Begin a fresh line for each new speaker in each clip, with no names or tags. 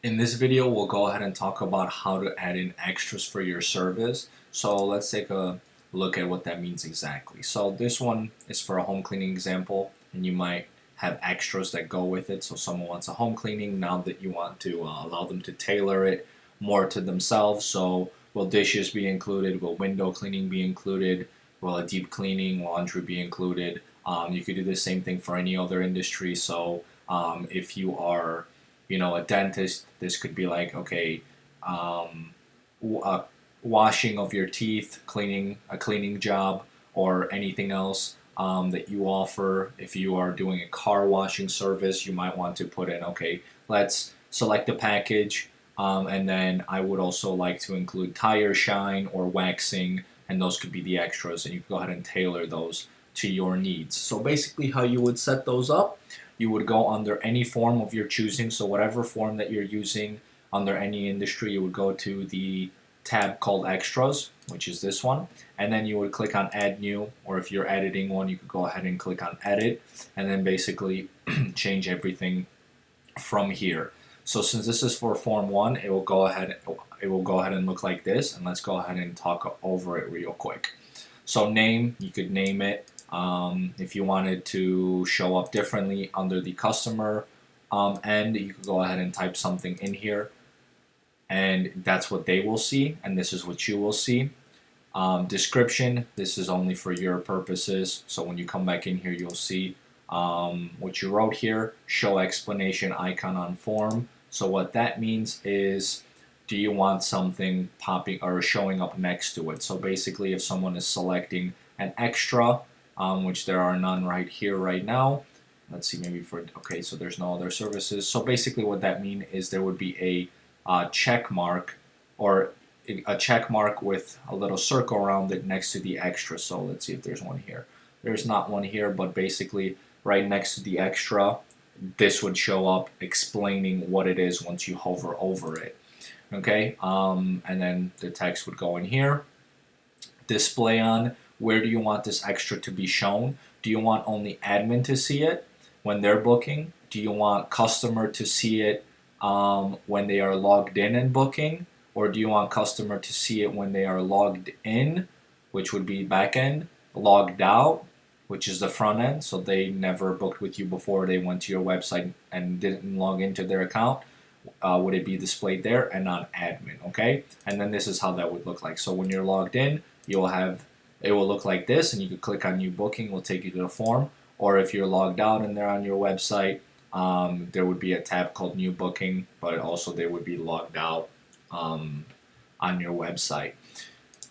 In this video, we'll go ahead and talk about how to add in extras for your service. So let's take a look at what that means exactly. So this one is for a home cleaning example, and you might have extras that go with it. So someone wants a home cleaning, now that you want to allow them to tailor it more to themselves. So will dishes be included? Will window cleaning be included? Will a deep cleaning, laundry be included? You could do the same thing for any other industry. So if you are a dentist, this could be like, okay, um, washing of your teeth, a cleaning job, or anything else that you offer. If you are doing a car washing service, you might want to put in, okay, let's select the package, and then I would also like to include tire shine or waxing, and those could be the extras, and you can go ahead and tailor those to your needs. So basically, how you would set those up, you would go under any form of your choosing. So whatever form that you're using under any industry, you would go to the tab called extras, which is this one, and then you would click on add new, or if you're editing one, you could go ahead and click on edit, and then basically change everything from here. So since this is for form 1, it will go ahead and look like this, and let's go ahead and talk over it real quick. So name, you could name it. If you wanted to show up differently under the customer end, you could go ahead and type something in here, and that's what they will see, and this is what you will see. Description, this is only for your purposes, so when you come back in here, you'll see what you wrote here. Show explanation icon on form. So what that means is, do you want something popping or showing up next to it? So basically, if someone is selecting an extra, which there are none right here right now, let's see, maybe okay, so there's no other services. So basically what that means is there would be a check mark, or a check mark with a little circle around it next to the extra. So let's see if there's one here. There's not one here, but basically right next to the extra, this would show up explaining what it is once you hover over it. Okay, and then the text would go in here. Display on, where do you want this extra to be shown? Do you want only admin to see it when they're booking? Do you want customer to see it when they are logged in and booking? Or do you want customer to see it when they are logged in, which would be back end, logged out, which is the front end, so they never booked with you before, they went to your website and didn't log into their account? Would it be displayed there and on admin? Okay, and then this is how that would look like. So when you're logged in, it will look like this, and you can click on new booking, will take you to the form. Or if you're logged out and they're on your website, there would be a tab called new booking, but also they would be logged out on your website.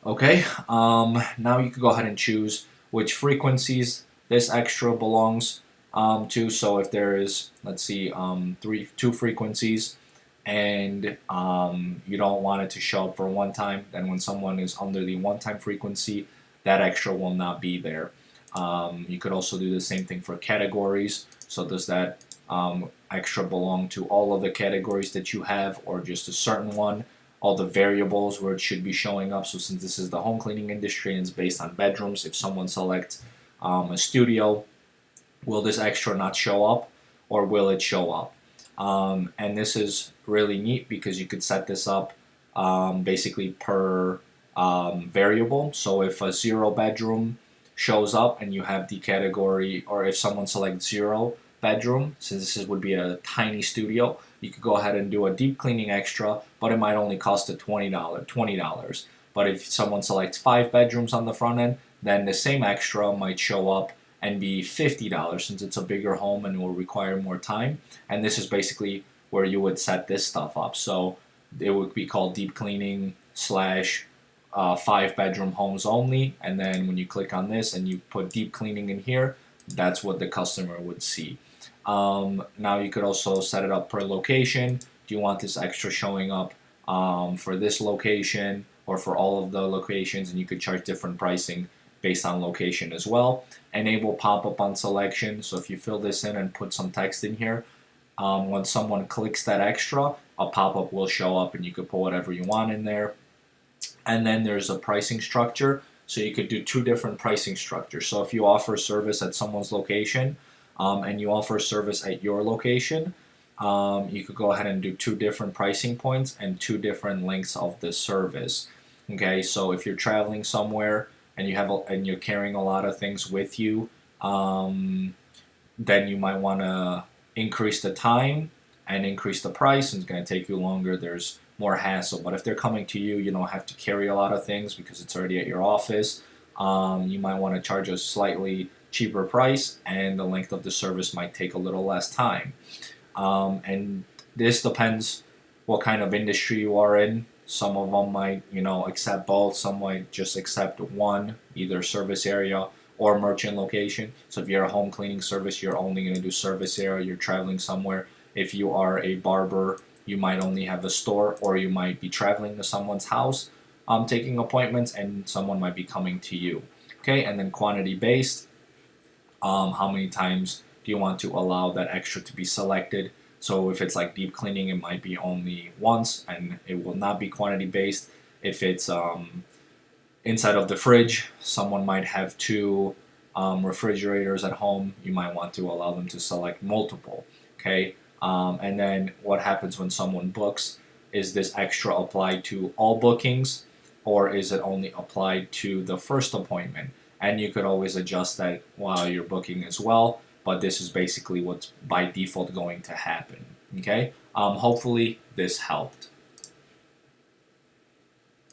Okay, now you can go ahead and choose which frequencies this extra belongs to. So if there is, let's see, two frequencies, and you don't want it to show up for one time, then when someone is under the one-time frequency, that extra will not be there. You could also do the same thing for categories. So does that extra belong to all of the categories that you have, or just a certain one? All the variables where it should be showing up. So since this is the home cleaning industry and it's based on bedrooms, if someone selects a studio, will this extra not show up, or will it show up? And this is really neat because you could set this up basically per variable. So if a 0 bedroom shows up and you have the category, or if someone selects 0 bedroom, since this would be a tiny studio, you could go ahead and do a deep cleaning extra, but it might only cost $20. But if someone selects 5 bedrooms on the front end, then the same extra might show up and be $50, since it's a bigger home and will require more time. And this is basically where you would set this stuff up. So it would be called deep cleaning slash 5-bedroom homes only. And then when you click on this and you put deep cleaning in here, that's what the customer would see. Now you could also set it up per location. Do you want this extra showing up for this location or for all of the locations? And you could charge different pricing based on location as well. Enable pop-up on selection. So if you fill this in and put some text in here, when someone clicks that extra, a pop-up will show up and you could put whatever you want in there. And then there's a pricing structure. So you could do 2 different pricing structures. So if you offer service at someone's location and you offer service at your location, you could go ahead and do 2 different pricing points and 2 different lengths of the service. Okay, so if you're traveling somewhere and and you're carrying a lot of things with you, then you might want to increase the time and increase the price, and it's going to take you longer. There's more hassle. But if they're coming to you, you don't have to carry a lot of things because it's already at your office. You might want to charge a slightly cheaper price, and the length of the service might take a little less time. And this depends what kind of industry you are in. Some of them might, accept both. Some might just accept one, either service area or merchant location. So if you're a home cleaning service, you're only going to do service area. You're traveling somewhere. If you are a barber, you might only have a store, or you might be traveling to someone's house, taking appointments, and someone might be coming to you. Okay, and then quantity based. How many times do you want to allow that extra to be selected? So if it's like deep cleaning, it might be only once, and it will not be quantity based. If it's inside of the fridge, someone might have 2 refrigerators at home. You might want to allow them to select multiple. Okay, and then what happens when someone books? Is this extra applied to all bookings, or is it only applied to the first appointment? And you could always adjust that while you're booking as well, but this is basically what's by default going to happen. Okay, hopefully this helped.